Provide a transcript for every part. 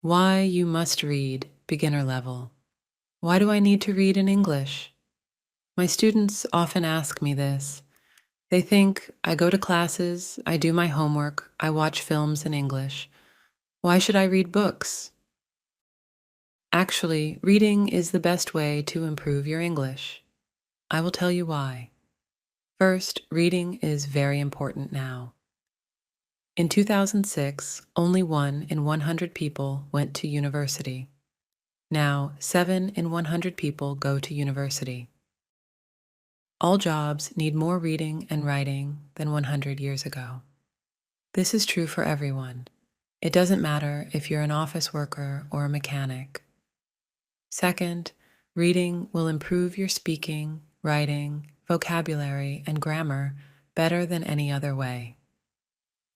Why you must read, beginner level. Why do I need to read in English? My students often ask me this. They think I go to classes, I do my homework, I watch films in English. Why should I read books? Actually, reading is the best way to improve your English. I will tell you why. First, reading is very important now. In 2006, only 1 in 100 people went to university. Now, 7 in 100 people go to university. All jobs need more reading and writing than 100 years ago. This is true for everyone. It doesn't matter if you're an office worker or a mechanic. Second, reading will improve your speaking, writing, vocabulary, and grammar better than any other way.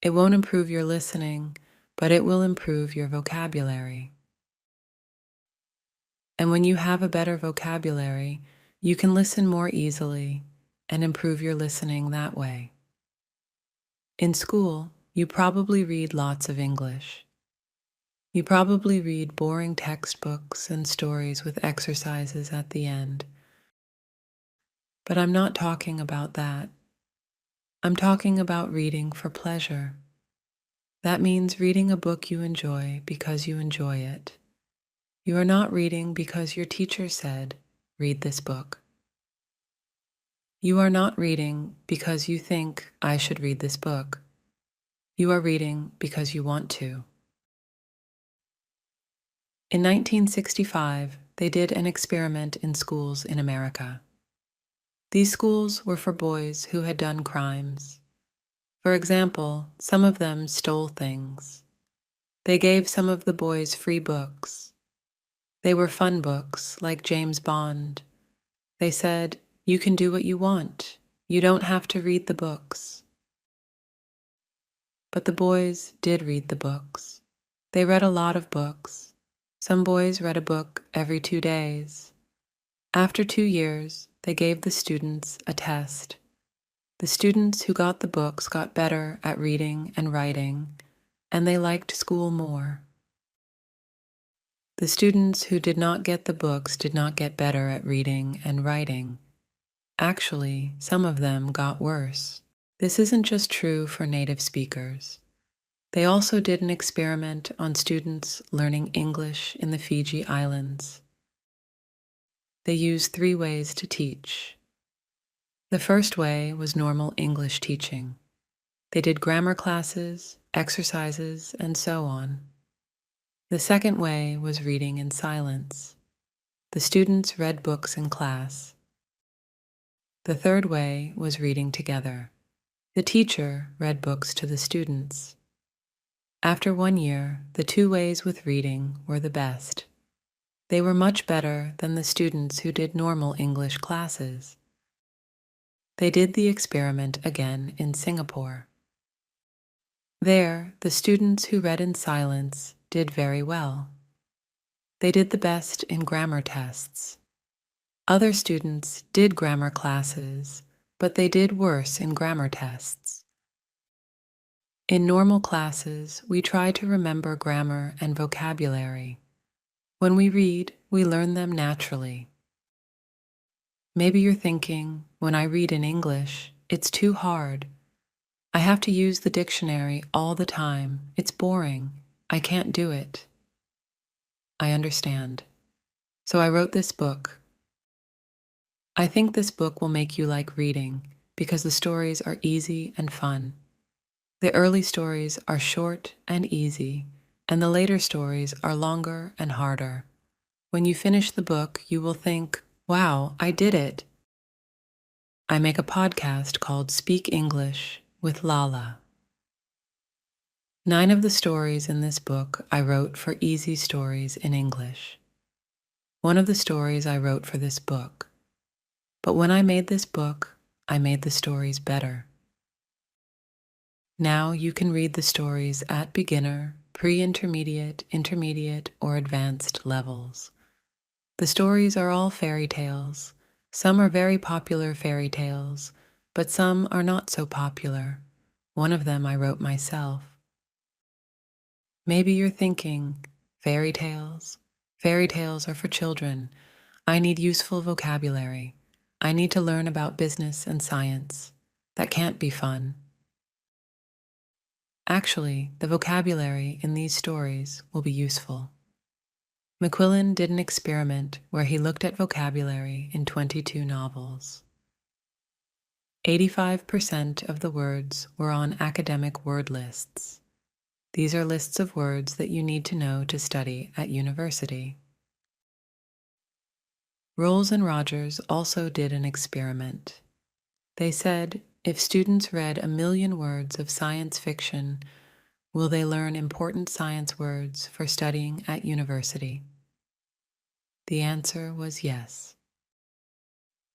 It won't improve your listening, but it will improve your vocabulary. And when you have a better vocabulary, you can listen more easily and improve your listening that way. In school, you probably read lots of English. You probably read boring textbooks and stories with exercises at the end. But I'm not talking about that. I'm talking about reading for pleasure. That means reading a book you enjoy because you enjoy it. You are not reading because your teacher said, "Read this book." You are not reading because you think, "I should read this book." You are reading because you want to. In 1965, they did an experiment in schools in America. These schools were for boys who had done crimes. For example, some of them stole things. They gave some of the boys free books. They were fun books, like James Bond. They said, "You can do what you want. You don't have to read the books." But the boys did read the books. They read a lot of books. Some boys read a book every 2 days. After 2 years, they gave the students a test. The students who got the books got better at reading and writing, and they liked school more. The students who did not get the books did not get better at reading and writing. Actually, some of them got worse. This isn't just true for native speakers. They also did an experiment on students learning English in the Fiji Islands. They used 3 ways to teach. The first way was normal English teaching. They did grammar classes, exercises, and so on. The second way was reading in silence. The students read books in class. The third way was reading together. The teacher read books to the students. After 1 year, the 2 ways with reading were the best. They were much better than the students who did normal English classes. They did the experiment again in Singapore. There, the students who read in silence did very well. They did the best in grammar tests. Other students did grammar classes, but they did worse in grammar tests. In normal classes, we try to remember grammar and vocabulary. When we read, we learn them naturally. Maybe you're thinking, when I read in English, it's too hard. I have to use the dictionary all the time. It's boring. I can't do it. I understand. So I wrote this book. I think this book will make you like reading because the stories are easy and fun. The early stories are short and easy, and the later stories are longer and harder. When you finish the book, you will think, "Wow, I did it." I make a podcast called Speak English with Lala. 9 of the stories in this book I wrote for easy stories in English. 1 of the stories I wrote for this book. But when I made this book, I made the stories better. Now you can read the stories at beginner, pre-intermediate, intermediate, or advanced levels. The stories are all fairy tales. Some are very popular fairy tales, but some are not so popular. One of them I wrote myself. Maybe you're thinking, Fairy tales? Fairy tales are for children. I need useful vocabulary. I need to learn about business and science. That can't be fun. Actually, the vocabulary in these stories will be useful. McQuillan did an experiment where he looked at vocabulary in 22 novels. 85% of the words were on academic word lists. These are lists of words that you need to know to study at university. Rolls and Rogers also did an experiment. They said, if students read 1,000,000 words of science fiction, will they learn important science words for studying at university? The answer was yes.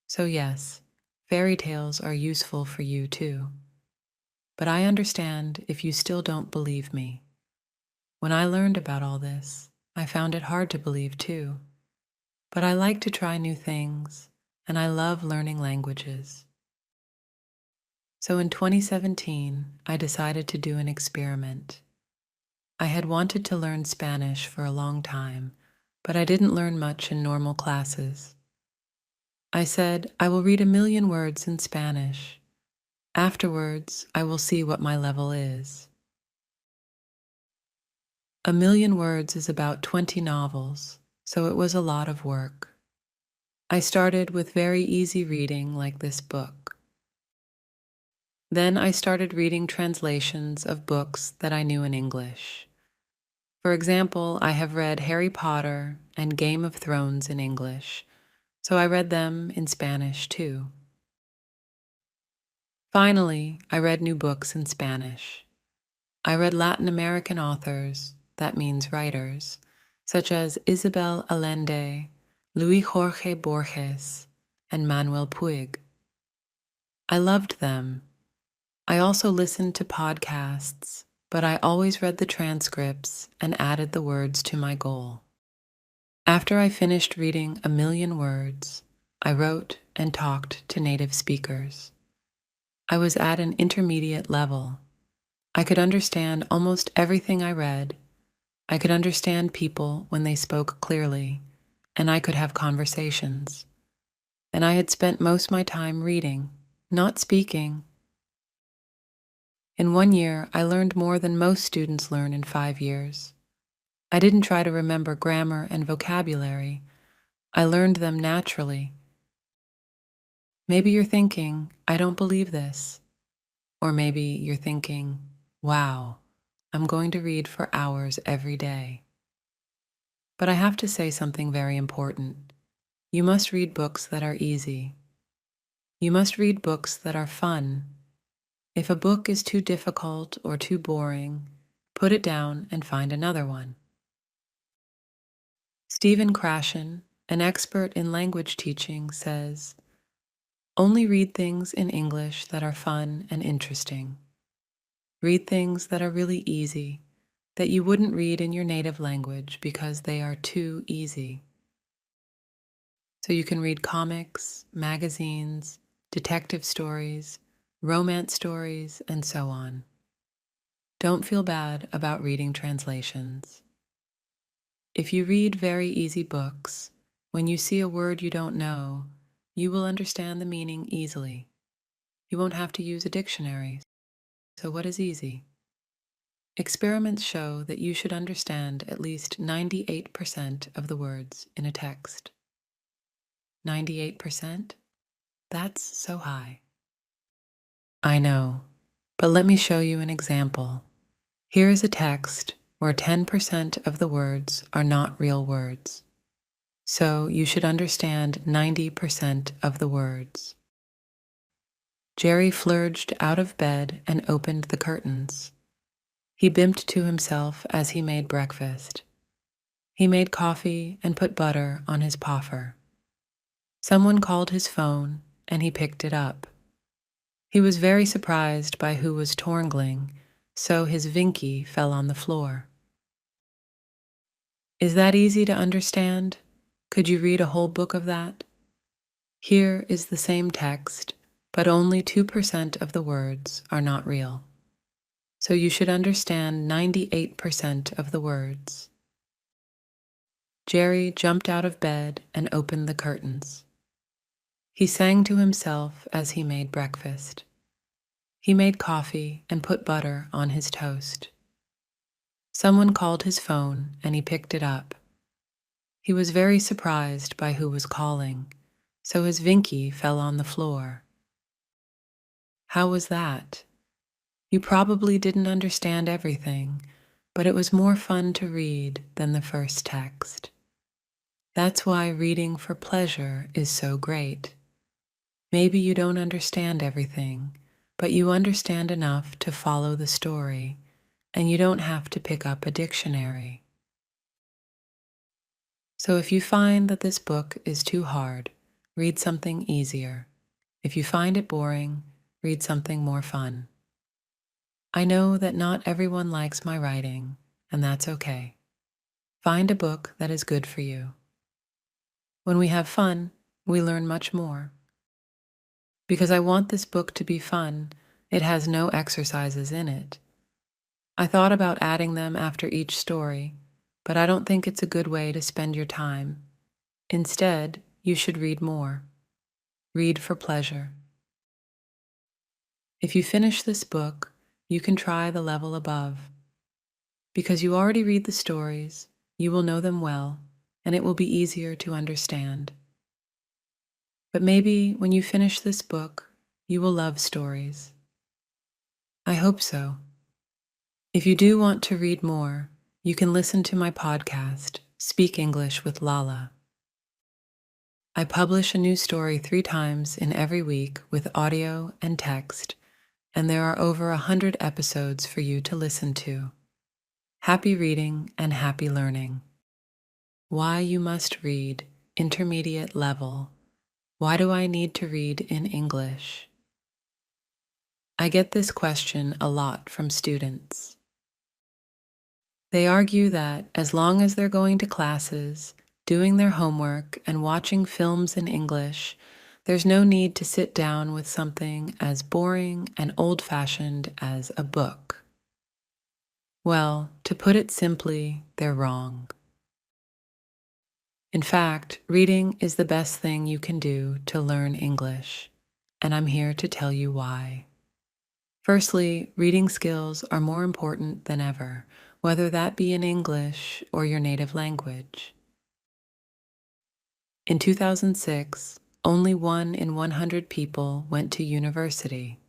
So yes, fairy tales are useful for you too. But I understand if you still don't believe me. When I learned about all this, I found it hard to believe too. But I like to try new things, and I love learning languages. So in 2017, I decided to do an experiment. I had wanted to learn Spanish for a long time, but I didn't learn much in normal classes. I said, I will read 1,000,000 words in Spanish. Afterwards, I will see what my level is. 1,000,000 words is about 20 novels, so it was a lot of work. I started with very easy reading like this book. Then I started reading translations of books that I knew in English. For example, I have read Harry Potter and Game of Thrones in English, so I read them in Spanish too. Finally, I read new books in Spanish. I read Latin American authors, that means writers, such as Isabel Allende, Luis Jorge Borges, and Manuel Puig. I loved them. I also listened to podcasts, but I always read the transcripts and added the words to my goal. After I finished reading 1,000,000 words, I wrote and talked to native speakers. I was at an intermediate level. I could understand almost everything I read. I could understand people when they spoke clearly, and I could have conversations. And I had spent most of my time reading, not speaking. In 1 year, I learned more than most students learn in 5 years. I didn't try to remember grammar and vocabulary. I learned them naturally. Maybe you're thinking, I don't believe this. Or maybe you're thinking, wow, I'm going to read for hours every day. But I have to say something very important. You must read books that are easy. You must read books that are fun. If a book is too difficult or too boring, put it down and find another one. Stephen Krashen, an expert in language teaching, says, only read things in English that are fun and interesting. Read things that are really easy, that you wouldn't read in your native language because they are too easy. So you can read comics, magazines, detective stories, romance stories, and so on. Don't feel bad about reading translations. If you read very easy books, when you see a word you don't know, you will understand the meaning easily. You won't have to use a dictionary. So what is easy? Experiments show that you should understand at least 98% of the words in a text. 98%? That's so high. I know, but let me show you an example. Here is a text where 10% of the words are not real words. So you should understand 90% of the words. Jerry flurged out of bed and opened the curtains. He bimped to himself as he made breakfast. He made coffee and put butter on his poffer. Someone called his phone, and he picked it up. He was very surprised by who was torngling, so his vinky fell on the floor. Is that easy to understand? Could you read a whole book of that? Here is the same text, but only 2% of the words are not real. So you should understand 98% of the words. Jerry jumped out of bed and opened the curtains. He sang to himself as he made breakfast. He made coffee and put butter on his toast. Someone called his phone and he picked it up. He was very surprised by who was calling, so his Vinky fell on the floor. How was that? You probably didn't understand everything, but it was more fun to read than the first text. That's why reading for pleasure is so great. Maybe you don't understand everything, but you understand enough to follow the story, and you don't have to pick up a dictionary. So if you find that this book is too hard, read something easier. If you find it boring, read something more fun. I know that not everyone likes my writing, and that's okay. Find a book that is good for you. When we have fun, we learn much more. Because I want this book to be fun, it has no exercises in it. I thought about adding them after each story, but I don't think it's a good way to spend your time. Instead, you should read more. Read for pleasure. If you finish this book, you can try the level above. Because you already read the stories, you will know them well, and it will be easier to understand. But maybe when you finish this book, you will love stories. I hope so. If you do want to read more, you can listen to my podcast, Speak English with Lala. I publish a new story 3 times in every week with audio and text, and there are over 100 episodes for you to listen to. Happy reading and happy learning. Why you must read, intermediate level. Why do I need to read in English? I get this question a lot from students. They argue that as long as they're going to classes, doing their homework, and watching films in English, there's no need to sit down with something as boring and old-fashioned as a book. Well, to put it simply, they're wrong. In fact, reading is the best thing you can do to learn English, and I'm here to tell you why. Firstly, reading skills are more important than ever, whether that be in English or your native language. In 2006, only 1 in 100 people went to university.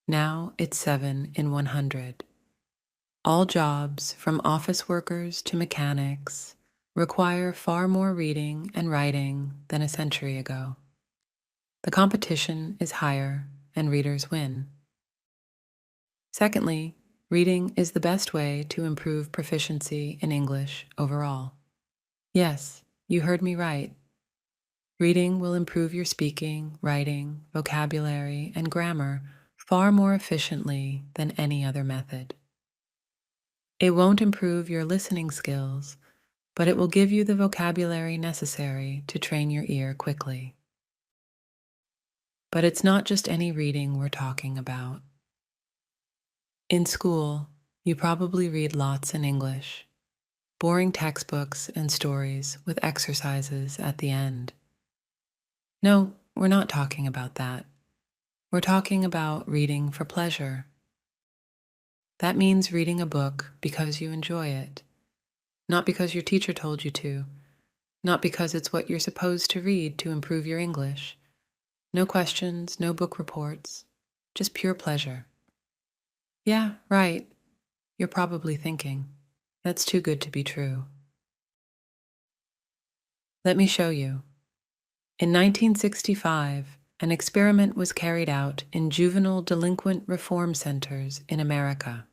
Now it's 7 in 100. All jobs, from office workers to mechanics, require far more reading and writing than a century ago. The competition is higher and readers win. Secondly, reading is the best way to improve proficiency in English overall. Yes, you heard me right. Reading will improve your speaking, writing, vocabulary, and grammar far more efficiently than any other method. It won't improve your listening skills, but it will give you the vocabulary necessary to train your ear quickly. But it's not just any reading we're talking about. In school, you probably read lots in English, boring textbooks and stories with exercises at the end. No, we're not talking about that. We're talking about reading for pleasure. That means reading a book because you enjoy it, not because your teacher told you to, not because it's what you're supposed to read to improve your English. No questions, no book reports, just pure pleasure. Yeah, right, you're probably thinking, that's too good to be true. Let me show you. In 1965, an experiment was carried out in juvenile delinquent reform centers in America.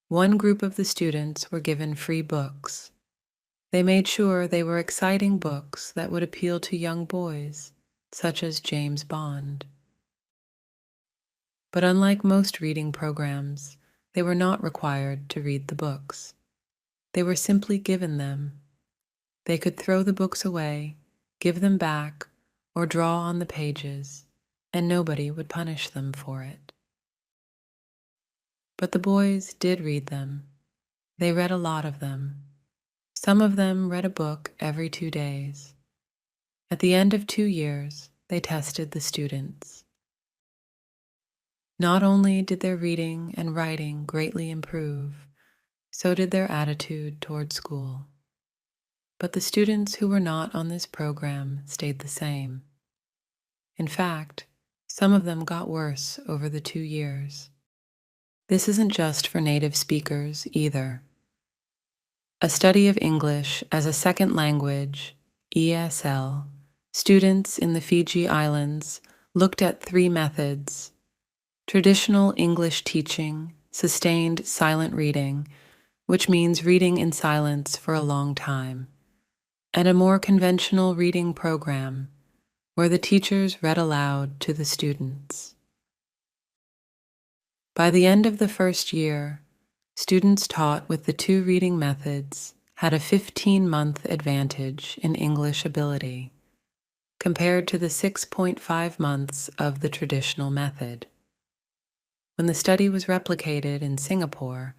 One group of the students were given free books. They made sure they were exciting books that would appeal to young boys, such as James Bond. But unlike most reading programs, they were not required to read the books. They were simply given them. They could throw the books away, give them back, or draw on the pages, and nobody would punish them for it. But the boys did read them. They read a lot of them. Some of them read a book every 2 days. At the end of 2 years, they tested the students. Not only did their reading and writing greatly improve, so did their attitude toward school. But the students who were not on this program stayed the same. In fact, some of them got worse over the 2 years. This isn't just for native speakers either. A study of English as a second language, ESL, students in the Fiji Islands looked at 3 methods: traditional English teaching, sustained silent reading, which means reading in silence for a long time, and a more conventional reading program, where the teachers read aloud to the students. By the end of the first year, students taught with the 2 reading methods had a 15-month advantage in English ability, compared to the 6.5 months of the traditional method. When the study was replicated in Singapore,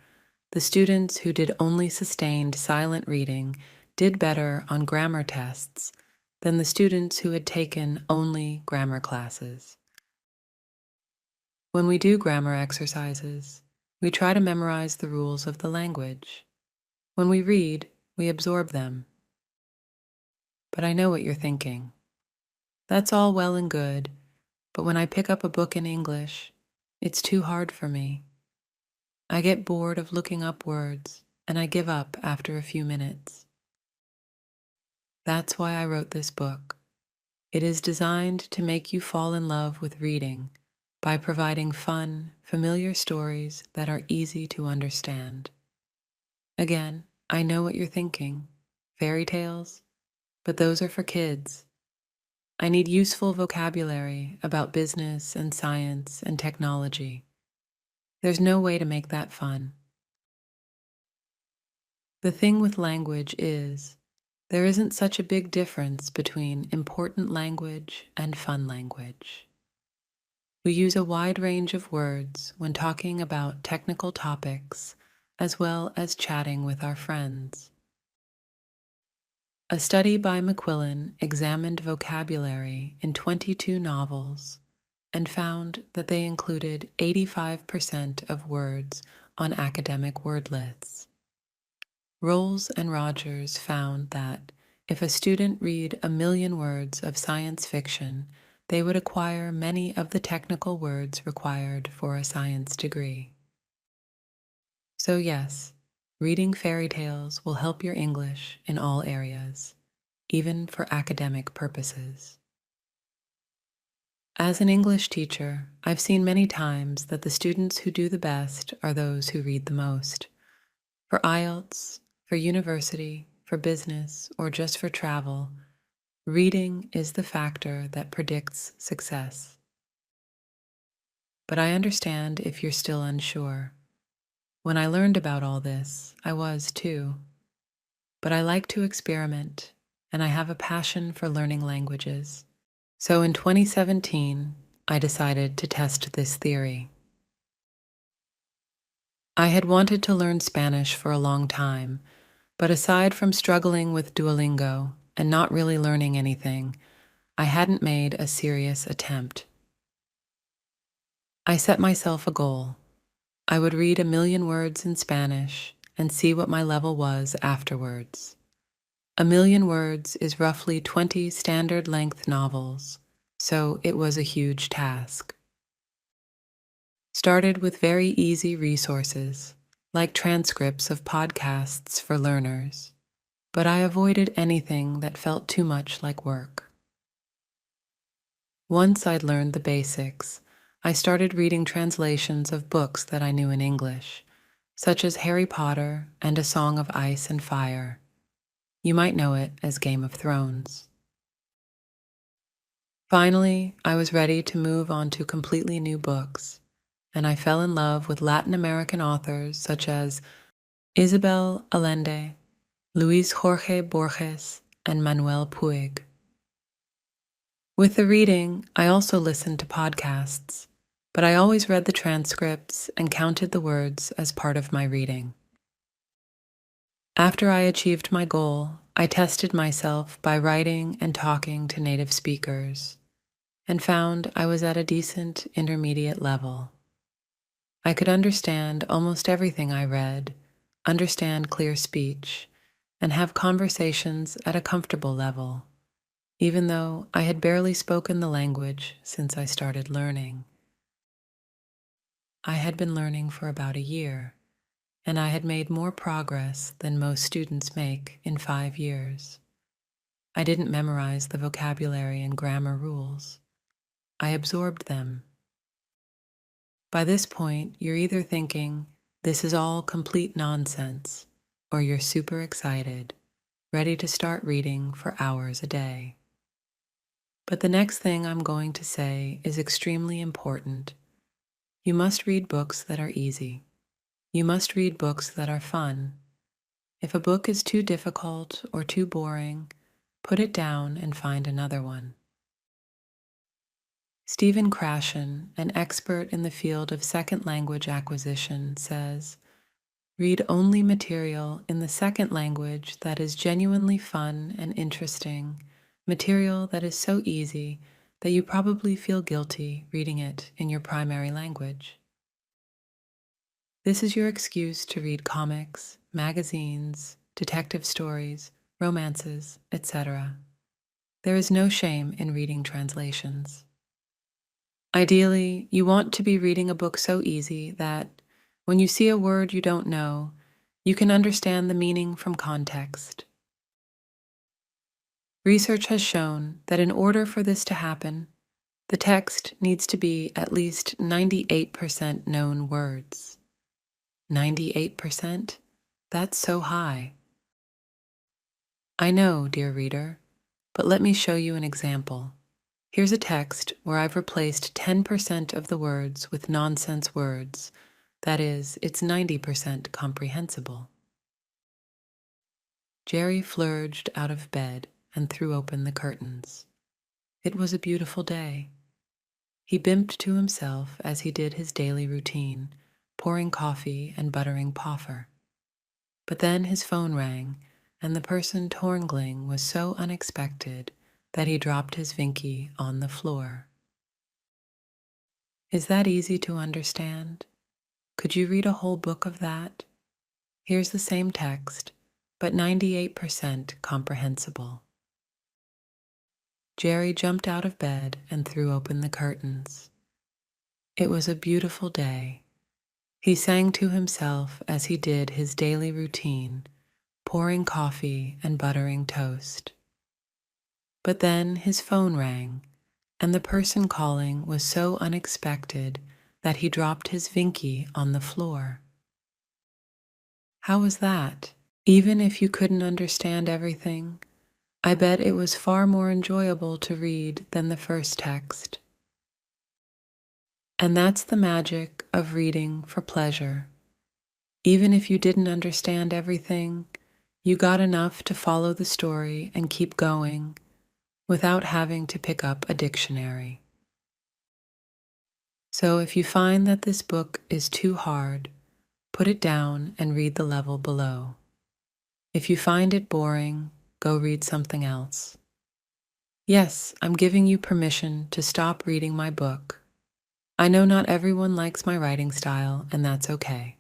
the students who did only sustained silent reading did better on grammar tests than the students who had taken only grammar classes. When we do grammar exercises, we try to memorize the rules of the language. When we read, we absorb them. But I know what you're thinking. That's all well and good, but when I pick up a book in English, it's too hard for me. I get bored of looking up words, and I give up after a few minutes. That's why I wrote this book. It is designed to make you fall in love with reading by providing fun, familiar stories that are easy to understand. Again, I know what you're thinking. Fairy tales? But those are for kids. I need useful vocabulary about business and science and technology. There's no way to make that fun. The thing with language is, there isn't such a big difference between important language and fun language. We use a wide range of words when talking about technical topics, as well as chatting with our friends. A study by McQuillan examined vocabulary in 22 novels and found that they included 85% of words on academic word lists. Rolls and Rogers found that if a student read 1,000,000 words of science fiction, they would acquire many of the technical words required for a science degree. So yes, reading fairy tales will help your English in all areas, even for academic purposes. As an English teacher, I've seen many times that the students who do the best are those who read the most. For IELTS, for university, for business, or just for travel, reading is the factor that predicts success. But I understand if you're still unsure. When I learned about all this, I was too. But I like to experiment, and I have a passion for learning languages. So in 2017, I decided to test this theory. I had wanted to learn Spanish for a long time, but aside from struggling with Duolingo and not really learning anything, I hadn't made a serious attempt. I set myself a goal. I would read 1,000,000 words in Spanish and see what my level was afterwards. 1,000,000 words is roughly 20 standard length novels, so it was a huge task. Started with very easy resources, like transcripts of podcasts for learners, but I avoided anything that felt too much like work. Once I'd learned the basics, I started reading translations of books that I knew in English, such as Harry Potter and A Song of Ice and Fire. You might know it as Game of Thrones. Finally, I was ready to move on to completely new books, and I fell in love with Latin American authors such as Isabel Allende, Luis Jorge Borges, and Manuel Puig. With the reading, I also listened to podcasts, but I always read the transcripts and counted the words as part of my reading. After I achieved my goal, I tested myself by writing and talking to native speakers and found I was at a decent intermediate level. I could understand almost everything I read, understand clear speech, and have conversations at a comfortable level, even though I had barely spoken the language since I started learning. I had been learning for about a year, and I had made more progress than most students make in 5 years. I didn't memorize the vocabulary and grammar rules. I absorbed them. By this point, you're either thinking, this is all complete nonsense, or you're super excited, ready to start reading for hours a day. But the next thing I'm going to say is extremely important. You must read books that are easy. You must read books that are fun. If a book is too difficult or too boring, put it down and find another one. Stephen Krashen, an expert in the field of second language acquisition, says, read only material in the second language that is genuinely fun and interesting, material that is so easy that you probably feel guilty reading it in your primary language. This is your excuse to read comics, magazines, detective stories, romances, etc. There is no shame in reading translations. Ideally, you want to be reading a book so easy that, when you see a word you don't know, you can understand the meaning from context. Research has shown that in order for this to happen, the text needs to be at least 98% known words. 98%? That's so high. I know, dear reader, but let me show you an example. Here's a text where I've replaced 10% of the words with nonsense words. That is, it's 90% comprehensible. Jerry flurried out of bed and threw open the curtains. It was a beautiful day. He bimped to himself as he did his daily routine, pouring coffee and buttering poffer. But then his phone rang, and the person torngling was so unexpected that he dropped his Vinky on the floor. Is that easy to understand? Could you read a whole book of that? Here's the same text, but 98% comprehensible. Jerry jumped out of bed and threw open the curtains. It was a beautiful day. He sang to himself as he did his daily routine, pouring coffee and buttering toast. But then his phone rang, and the person calling was so unexpected that he dropped his Vinky on the floor. How was that? Even if you couldn't understand everything, I bet it was far more enjoyable to read than the first text. And that's the magic of reading for pleasure. Even if you didn't understand everything, you got enough to follow the story and keep going without having to pick up a dictionary. So if you find that this book is too hard, put it down and read the level below. If you find it boring, go read something else. Yes, I'm giving you permission to stop reading my book. I know not everyone likes my writing style, and that's okay.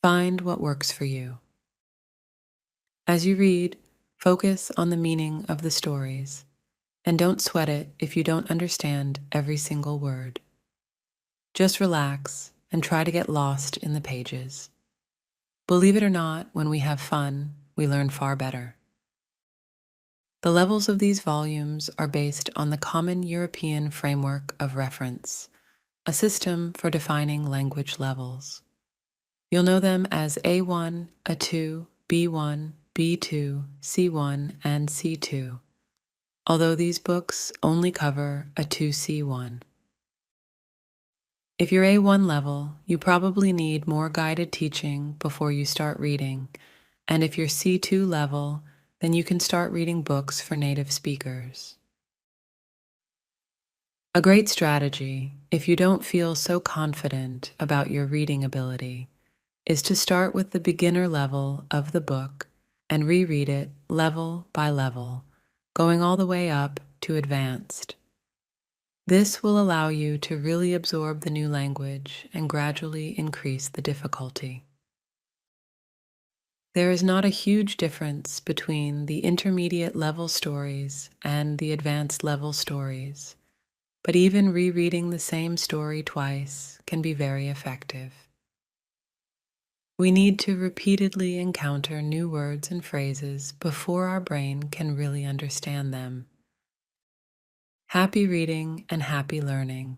Find what works for you. As you read, focus on the meaning of the stories, and don't sweat it if you don't understand every single word. Just relax and try to get lost in the pages. Believe it or not, when we have fun, we learn far better. The levels of these volumes are based on the Common European Framework of Reference, a system for defining language levels. You'll know them as A1, A2, B1, B2, C1, and C2, although these books only cover A2C1. If you're A1 level, you probably need more guided teaching before you start reading, and if you're C2 level, then you can start reading books for native speakers. A great strategy, if you don't feel so confident about your reading ability, is to start with the beginner level of the book and reread it level by level, going all the way up to advanced. This will allow you to really absorb the new language and gradually increase the difficulty. There is not a huge difference between the intermediate level stories and the advanced level stories, but even rereading the same story twice can be very effective. We need to repeatedly encounter new words and phrases before our brain can really understand them. Happy reading and happy learning